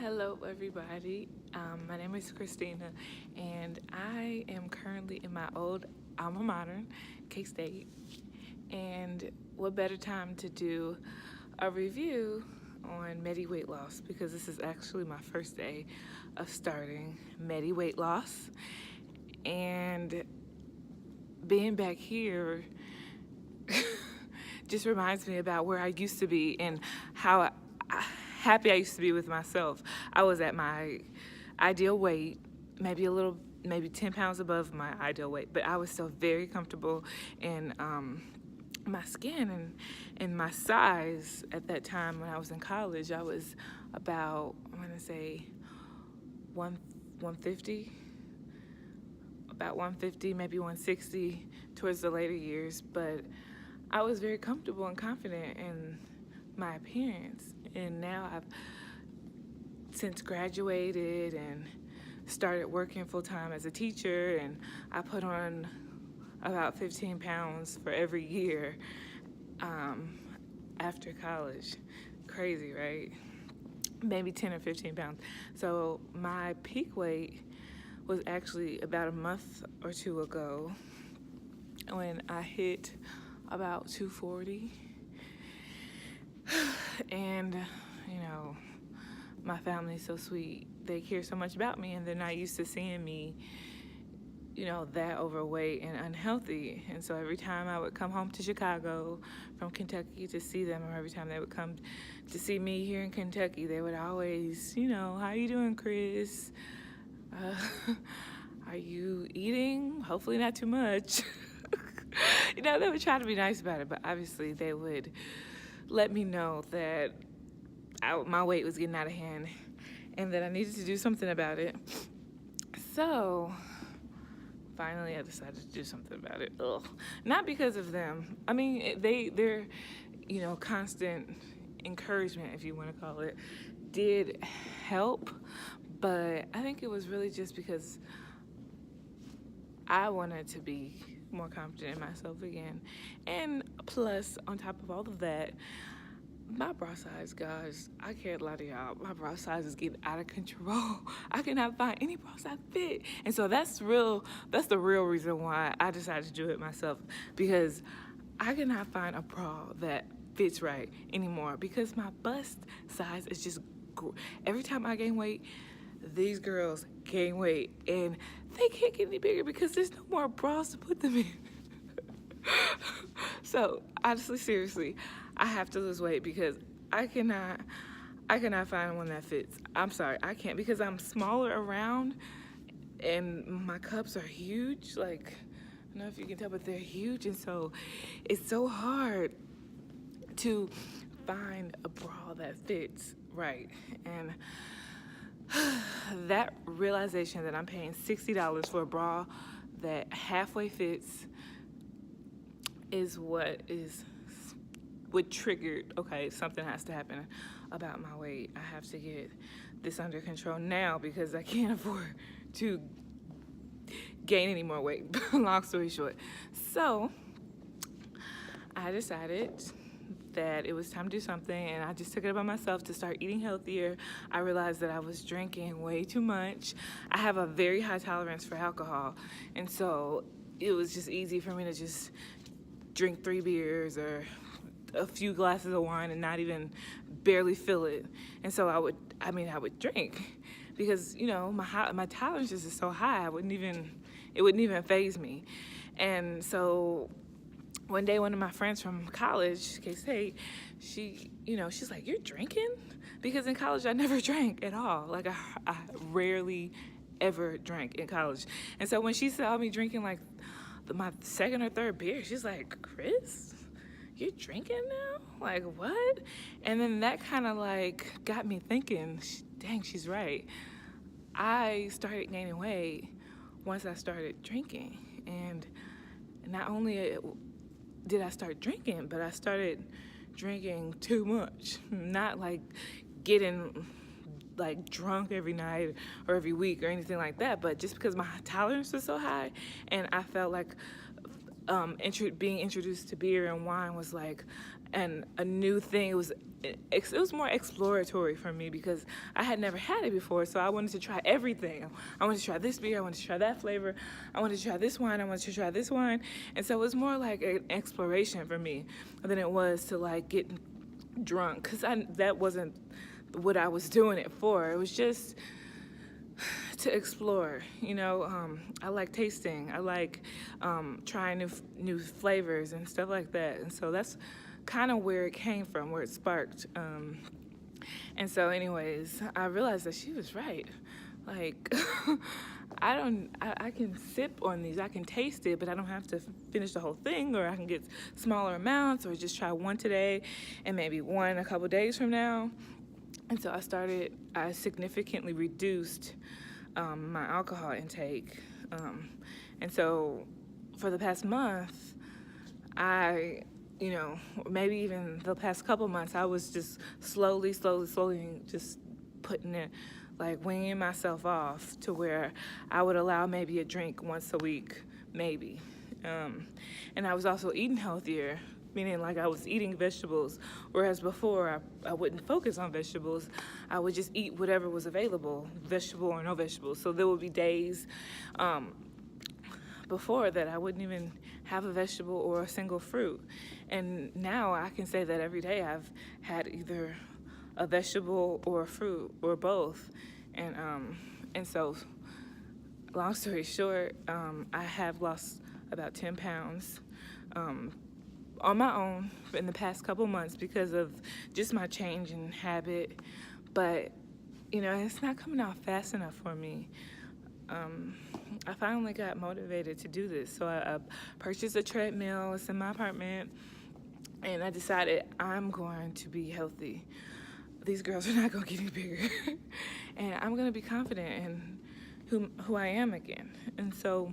Hello, everybody. My name is Christina, and I am currently in my old alma mater, K-State. And what better time to do a review on Medi Weight Loss, because this is actually my first day of starting Medi Weight Loss. And being back here just reminds me about where I used to be and how happy I used to be with myself. I was at my ideal weight, maybe 10 pounds above my ideal weight, but I was still very comfortable in my skin and my size. At that time when I was in college, I was about, I'm gonna say 150, about 150, maybe 160 towards the later years, but I was very comfortable and confident in my appearance. And now I've since graduated and started working full-time as a teacher, and I put on about 15 pounds for every year after college. Crazy, right? Maybe 10 or 15 pounds. So my peak weight was actually about a month or two ago when I hit about 240. And, my family's so sweet. They care so much about me, and they're not used to seeing me, that overweight and unhealthy. And so every time I would come home to Chicago from Kentucky to see them, or every time they would come to see me here in Kentucky, they would always, how you doing, Chris? Are you eating? Hopefully not too much. They would try to be nice about it, but obviously they would let me know that my weight was getting out of hand and that I needed to do something about it. So finally I decided to do something about it. Not because of them. I mean, their constant encouragement, if you want to call it, did help, but I think it was really just because I wanted to be more confident in myself again. And plus, on top of all of that, my bra size, guys, I can't lie to y'all, my bra size is getting out of control. I cannot find any bra size fit. And so that's the real reason why I decided to do it myself, because I cannot find a bra that fits right anymore, because my bust size is just, every time I gain weight, these girls gain weight, and they can't get any bigger because there's no more bras to put them in. So honestly, seriously, I have to lose weight because I cannot find one that fits. I'm sorry, I can't, because I'm smaller around and my cups are huge. Like, I don't know if you can tell, but they're huge, and so it's so hard to find a bra that fits right. And that realization that I'm paying $60 for a bra that halfway fits is what triggered, okay, something has to happen about my weight. I have to get this under control now because I can't afford to gain any more weight. Long story short. So I decided that it was time to do something, and I just took it upon myself to start eating healthier. I realized that I was drinking way too much. I have a very high tolerance for alcohol, and so it was just easy for me to just drink 3 beers or a few glasses of wine and not even barely feel it. And so I would drink because, my tolerance is so high, it wouldn't even faze me. And so one day, one of my friends from college, K-State, she's like, "You're drinking?" Because in college, I never drank at all. Like, I rarely ever drank in college. And so when she saw me drinking, like, my second or third beer, she's like, "Chris, you're drinking now? Like, what?" And then that kind of, like, got me thinking, dang, she's right. I started gaining weight once I started drinking. And not only did I start drinking, but I started drinking too much. Not like getting like drunk every night or every week or anything like that, but just because my tolerance was so high, and I felt like being introduced to beer and wine was like and a new thing. It was more exploratory for me because I had never had it before, so I wanted to try everything. I wanted to try this beer, I wanted to try that flavor, I wanted to try this wine, I wanted to try this wine. And so it was more like an exploration for me than it was to like get drunk, because that wasn't what I was doing it for. It was just to explore, I like tasting. I like trying new flavors and stuff like that. And so that's kind of where it came from, where it sparked. And so anyways, I realized that she was right. Like, I can sip on these, I can taste it, but I don't have to finish the whole thing, or I can get smaller amounts, or just try one today and maybe one a couple days from now. And so I significantly reduced my alcohol intake. And so for the past month, maybe even the past couple months, I was just slowly just putting it, like weaning myself off to where I would allow maybe a drink once a week, maybe. And I was also eating healthier, meaning like I was eating vegetables, whereas before I wouldn't focus on vegetables. I would just eat whatever was available, vegetable or no vegetables. So there would be days before that I wouldn't even have a vegetable or a single fruit. And now I can say that every day I've had either a vegetable or a fruit or both. And so long story short, I have lost about 10 pounds on my own in the past couple months because of just my change in habit. But, it's not coming out fast enough for me. I finally got motivated to do this. So I purchased a treadmill. It's in my apartment. And I decided I'm going to be healthy. These girls are not going to get any bigger. And I'm going to be confident in who I am again. And so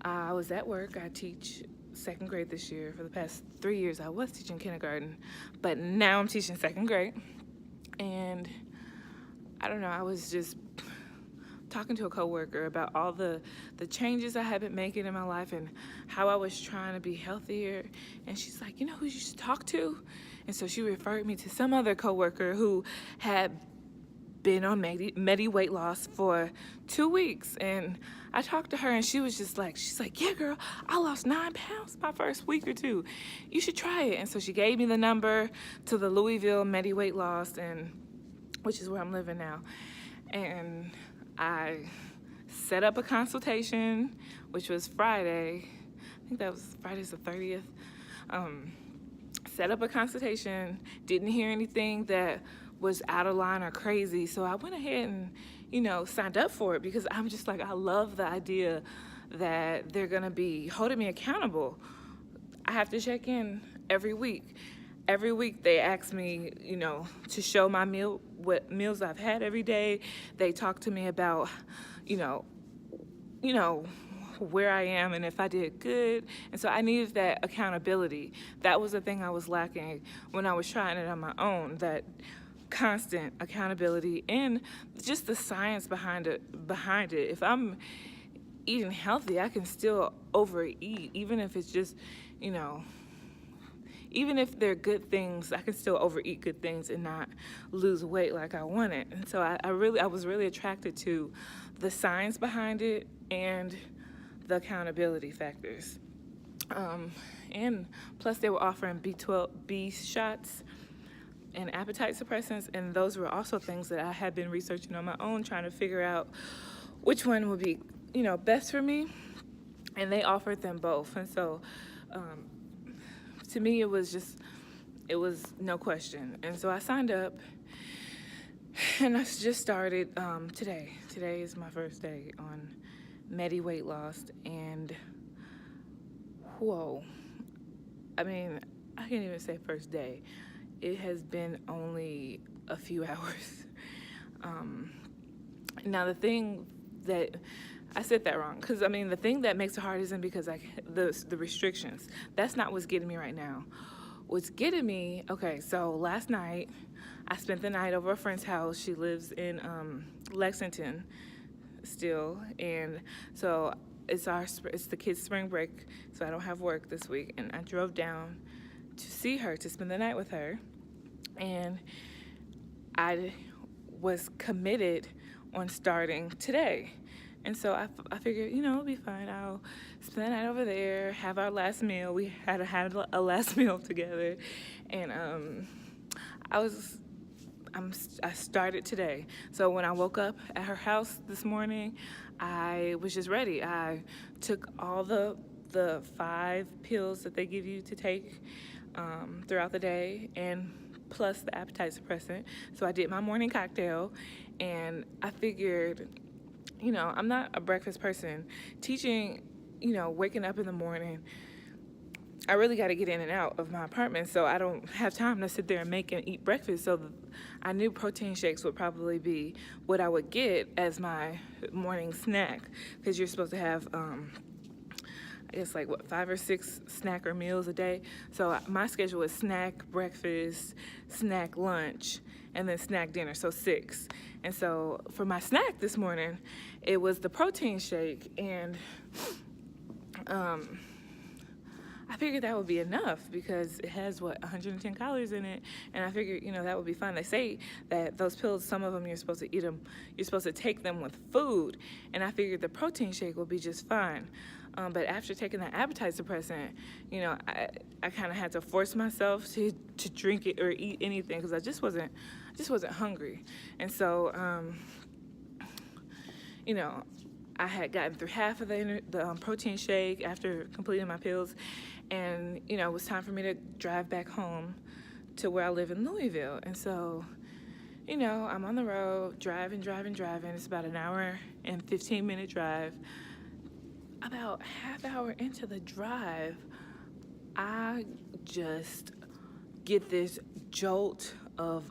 I was at work. I teach second grade this year. For the past 3 years, I was teaching kindergarten. But now I'm teaching second grade. And I don't know, I was just talking to a coworker about all the changes I had been making in my life and how I was trying to be healthier. And she's like, you know who you should talk to? And so she referred me to some other coworker who had been on Medi Weight Loss for 2 weeks. And I talked to her and she was just like, yeah, girl, I lost 9 pounds my first week or two. You should try it. And so she gave me the number to the Louisville Medi Weight Loss, which is where I'm living now. And I set up a consultation, which was Friday. I think that was Friday's the 30th. Set up a consultation, didn't hear anything that was out of line or crazy. So I went ahead and, signed up for it because I'm just like, I love the idea that they're gonna be holding me accountable. I have to check in every week. Every week they ask me, to show my what meals I've had every day. They talk to me about, where I am and if I did good. And so I needed that accountability. That was the thing I was lacking when I was trying it on my own, that constant accountability and just the science behind it. If I'm eating healthy, I can still overeat, even if it's just, even if they're good things, I can still overeat good things and not lose weight like I wanted. And so I was really attracted to the science behind it and the accountability factors. And plus they were offering B shots and appetite suppressants, and those were also things that I had been researching on my own, trying to figure out which one would be, best for me. And they offered them both. And so, to me, it was no question. And so I signed up, and I just started today. Today is my first day on Medi Weight Loss, and whoa. I mean, I can't even say first day. It has been only a few hours. Now, the thing that I said that wrong, because the thing that makes it hard isn't because the restrictions. That's not what's getting me right now. What's getting me, okay, so last night I spent the night over a friend's house. She lives in Lexington still, and so it's the kids' spring break, so I don't have work this week, and I drove down to see her, to spend the night with her. And I was committed on starting today. And so I figured, it'll be fine. I'll spend the night over there, have our last meal. We had a last meal together. And I started today. So when I woke up at her house this morning, I was just ready. I took all the 5 pills that they give you to take throughout the day, and plus the appetite suppressant. So I did my morning cocktail, and I figured, I'm not a breakfast person. Teaching, waking up in the morning, I really got to get in and out of my apartment, so I don't have time to sit there and make and eat breakfast. So I knew protein shakes would probably be what I would get as my morning snack, because you're supposed to have, I guess 5 or 6 snack or meals a day. So my schedule is snack breakfast, snack lunch, and then snack dinner, so 6. And so for my snack this morning, it was the protein shake, and I figured that would be enough because it has 110 calories in it, and I figured that would be fine. They say that those pills, some of them you're supposed to eat them, you're supposed to take them with food, and I figured the protein shake would be just fine. But after taking that appetite suppressant, I kind of had to force myself to drink it or eat anything because I just wasn't hungry, and so I had gotten through half of the protein shake after completing my pills, and it was time for me to drive back home to where I live in Louisville. And so I'm on the road driving. It's about an hour and 15-minute drive. About half hour into the drive, I just get this jolt of,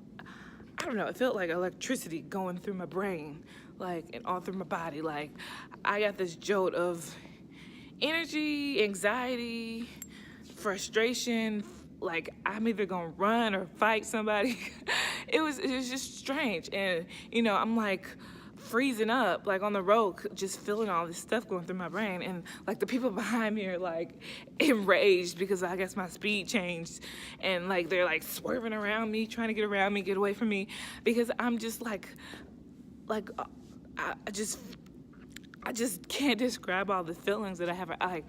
I don't know, it felt like electricity going through my brain, and all through my body. I got this jolt of energy, anxiety, frustration, I'm either gonna run or fight somebody. It was just strange. And I'm freezing up on the road, just feeling all this stuff going through my brain, and the people behind me are enraged because I guess my speed changed, and they're swerving around me, trying to get around me, get away from me, because I'm just I just can't describe all the feelings that I have. I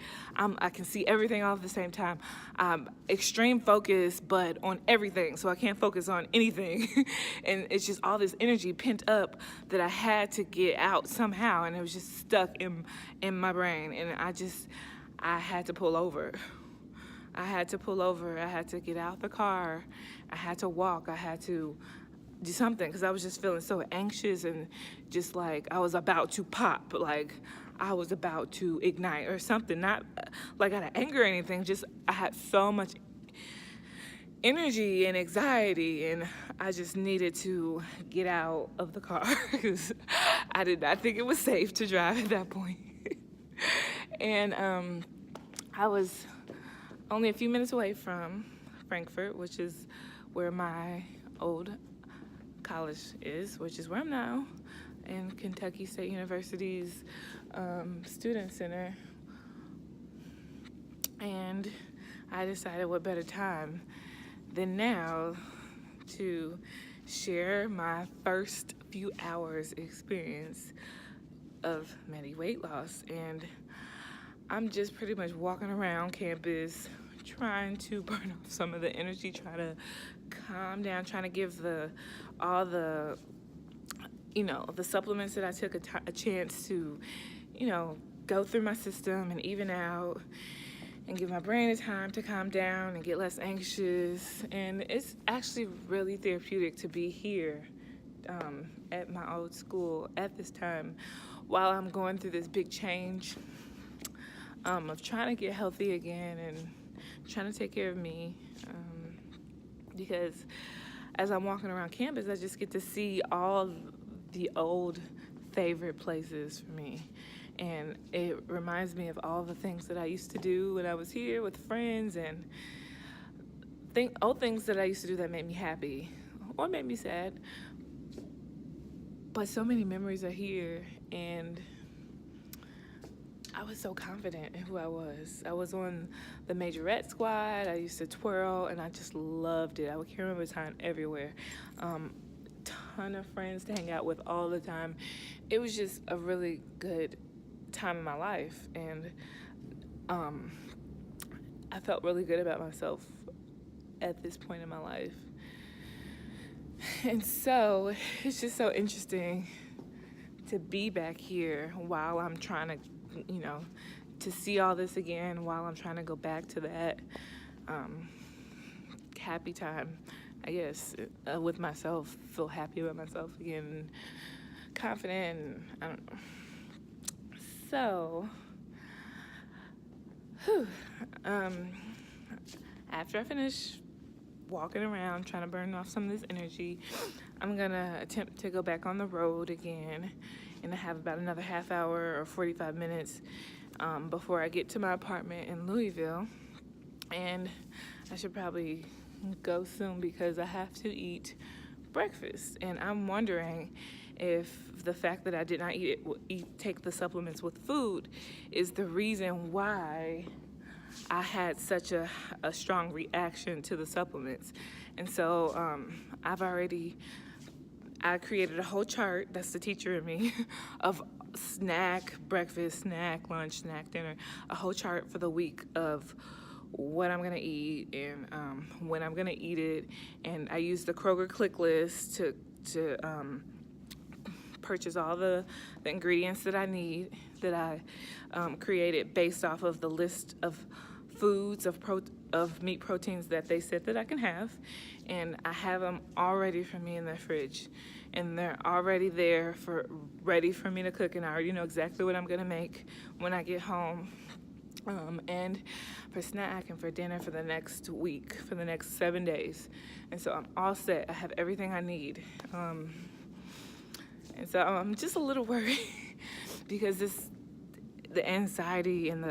can see everything all at the same time. Extreme focus, but on everything, so I can't focus on anything. And it's just all this energy pent up that I had to get out somehow, and it was just stuck in my brain. And I had to pull over. I had to get out the car. I had to walk. I had to do something because I was just feeling so anxious and just I was about to pop, I was about to ignite or something, not out of anger or anything, just I had so much energy and anxiety, and I just needed to get out of the car because I did not think it was safe to drive at that point. And I was only a few minutes away from Frankfurt, which is where my old college is, which is where I'm now, in Kentucky State University's Student Center. And I decided what better time than now to share my first few hours experience of Medi Weight Loss. And I'm just pretty much walking around campus trying to burn off some of the energy, trying to calm down, trying to give all the supplements that I took a chance to, go through my system and even out and give my brain a time to calm down and get less anxious. And it's actually really therapeutic to be here at my old school at this time while I'm going through this big change of trying to get healthy again and trying to take care of me, because as I'm walking around campus, I just get to see all the old favorite places for me, and it reminds me of all the things that I used to do when I was here with friends, and old things that I used to do that made me happy or made me sad. But so many memories are here, and I was so confident in who I was. I was on the majorette squad. I used to twirl, and I just loved it. I would carry my baton everywhere. Ton of friends to hang out with all the time. It was just a really good time in my life, and I felt really good about myself at this point in my life. And so it's just so interesting to be back here while I'm trying to, to see all this again, while I'm trying to go back to that happy time, I guess, with myself, feel happy with myself again, confident, and I don't know. So, after I finish walking around trying to burn off some of this energy, I'm gonna attempt to go back on the road again, and I have about another half hour or 45 minutes before I get to my apartment in Louisville, and I should probably go soon because I have to eat breakfast. And I'm wondering if the fact that I did not take the supplements with food is the reason why I had such a strong reaction to the supplements. And so I created a whole chart, that's the teacher in me, of snack, breakfast, snack, lunch, snack, dinner, a whole chart for the week of what I'm gonna eat and when I'm gonna eat it. And I used the Kroger click list to purchase all the ingredients that I need, that I created based off of the list of foods of meat proteins that they said that I can have. And I have them all ready for me in the fridge, and they're already there ready for me to cook, and I already know exactly what I'm gonna make when I get home. And for snack and for dinner for the next week, for the next 7 days. And so I'm all set. I have everything I need. And so I'm just a little worried because the anxiety and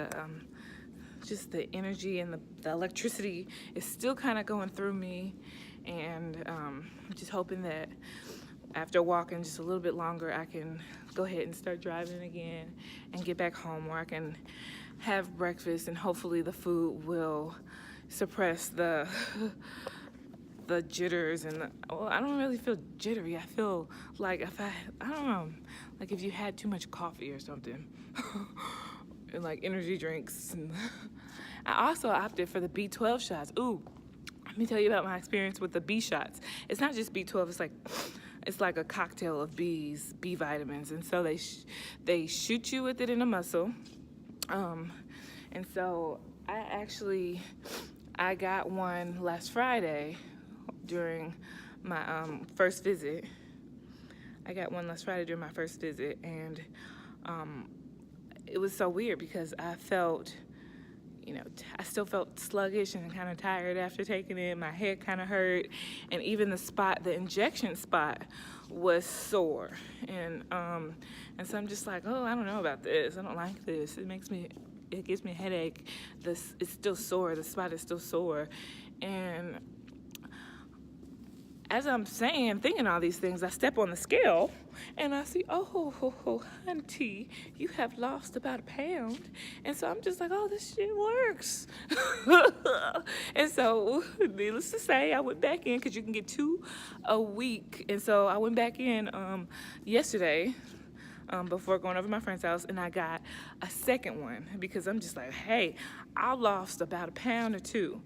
just the energy and the electricity is still kind of going through me. And I'm just hoping that after walking just a little bit longer, I can go ahead and start driving again and get back home where I can have breakfast, and hopefully the food will suppress the jitters and I don't really feel jittery. I feel like I don't know, like if you had too much coffee or something, and like energy drinks. And I also opted for the B12 shots. Ooh, let me tell you about my experience with the B shots. It's not just B12. It's like a cocktail of B vitamins, and so they shoot you with it in the muscle. And so I got one last Friday during my first visit. And it was so weird because I felt, I still felt sluggish and kind of tired after taking it. My head kind of hurt, and even the injection spot was sore. And so I'm just like, oh, I don't know about this. I don't like this. It gives me a headache. It's still sore. The spot is still sore. And as I'm thinking all these things, I step on the scale and I see, oh, hunty, you have lost about 1 pound. And so I'm just like, oh, this shit works. And so, needless to say, I went back in because you can get 2 a week. And so I went back in yesterday before going over to my friend's house, and I got a second one because I'm just like, hey, I lost about 1 pound or 2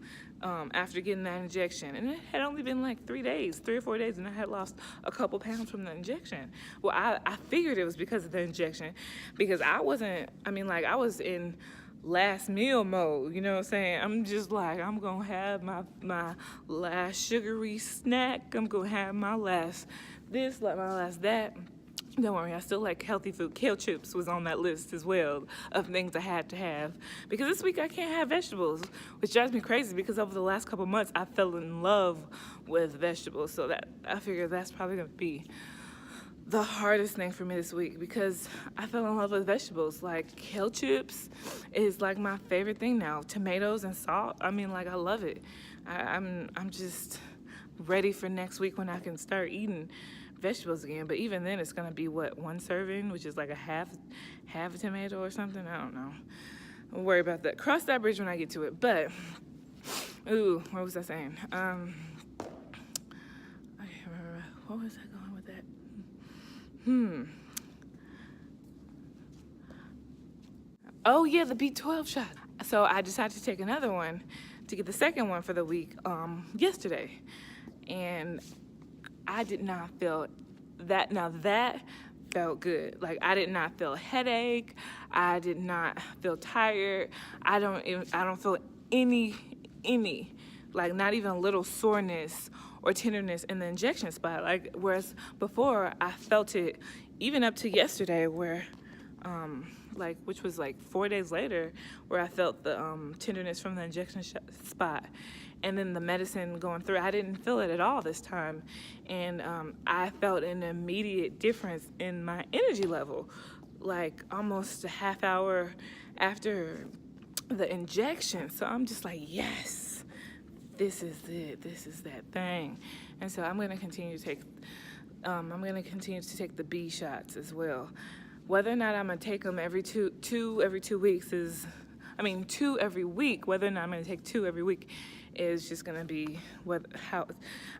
after getting that injection. And it had only been like 3 or 4 days, and I had lost a couple pounds from the injection. Well, I figured it was because of the injection, because I was in last meal mode, you know what I'm saying? I'm just like, I'm gonna have my last sugary snack. I'm gonna have my last this, like my last that. Don't worry, I still like healthy food. Kale chips was on that list as well of things I had to have. Because this week I can't have vegetables, which drives me crazy because over the last couple months I fell in love with vegetables. So that I figure that's probably gonna be the hardest thing for me this week, because I fell in love with vegetables. Like kale chips is like my favorite thing now. Tomatoes and salt, I love it. I'm just ready for next week when I can start eating vegetables again. But even then, it's gonna be what, 1 serving, which is like a half a tomato or something. I don't know. I'll worry about that. Cross that bridge when I get to it. But ooh, what was I saying? I can't remember. What was I going with that? Oh yeah, the B12 shot. So I decided to take another one to get the second one for the week yesterday, and I did not feel that. Now that felt good. Like, I did not feel a headache. I did not feel tired. I don't feel any like, not even a little soreness or tenderness in the injection spot. Like, whereas before I felt it even up to yesterday, where like, which was like 4 days later, where I felt the tenderness from the injection spot, and then the medicine going through. I didn't feel it at all this time, and I felt an immediate difference in my energy level, like almost a half hour after the injection. So I'm just like, yes, this is it. This is that thing. And so I'm gonna continue to take. I'm gonna continue to take the B shots as well. Whether or not I'm gonna take them every two weeks is, I mean, 2 every week. Whether or not I'm gonna take 2 every week is just gonna be how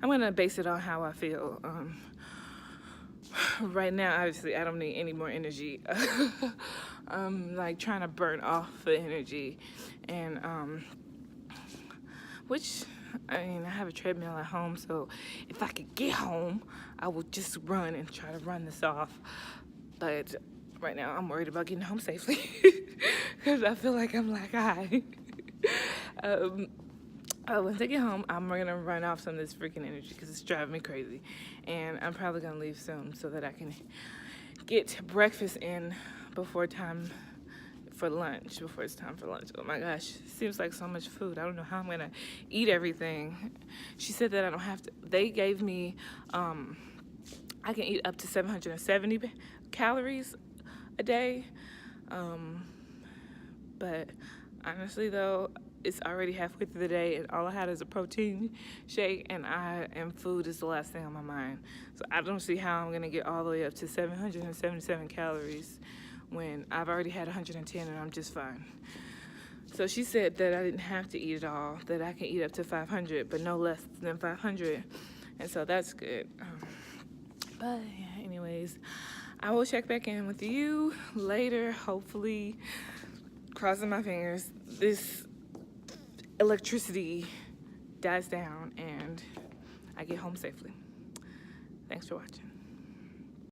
I'm gonna base it on how I feel. Right now, obviously, I don't need any more energy. I'm like trying to burn off the energy, and which, I mean, I have a treadmill at home, so if I could get home, I would just run and try to run this off. But right now, I'm worried about getting home safely because I feel like I'm like, hi. Once I get home, I'm gonna run off some of this freaking energy because it's driving me crazy. And I'm probably gonna leave soon so that I can get breakfast in before it's time for lunch. Oh my gosh, it seems like so much food. I don't know how I'm gonna eat everything. She said that I don't have to. They gave me, I can eat up to 770 calories a day. But honestly though, it's already halfway through the day, and all I had is a protein shake, and food is the last thing on my mind. So I don't see how I'm gonna get all the way up to 777 calories when I've already had 110 and I'm just fine. So she said that I didn't have to eat it all, that I can eat up to 500, but no less than 500, and so that's good. But yeah, anyways, I will check back in with you later, hopefully, crossing my fingers, this electricity dies down and I get home safely. Thanks for watching.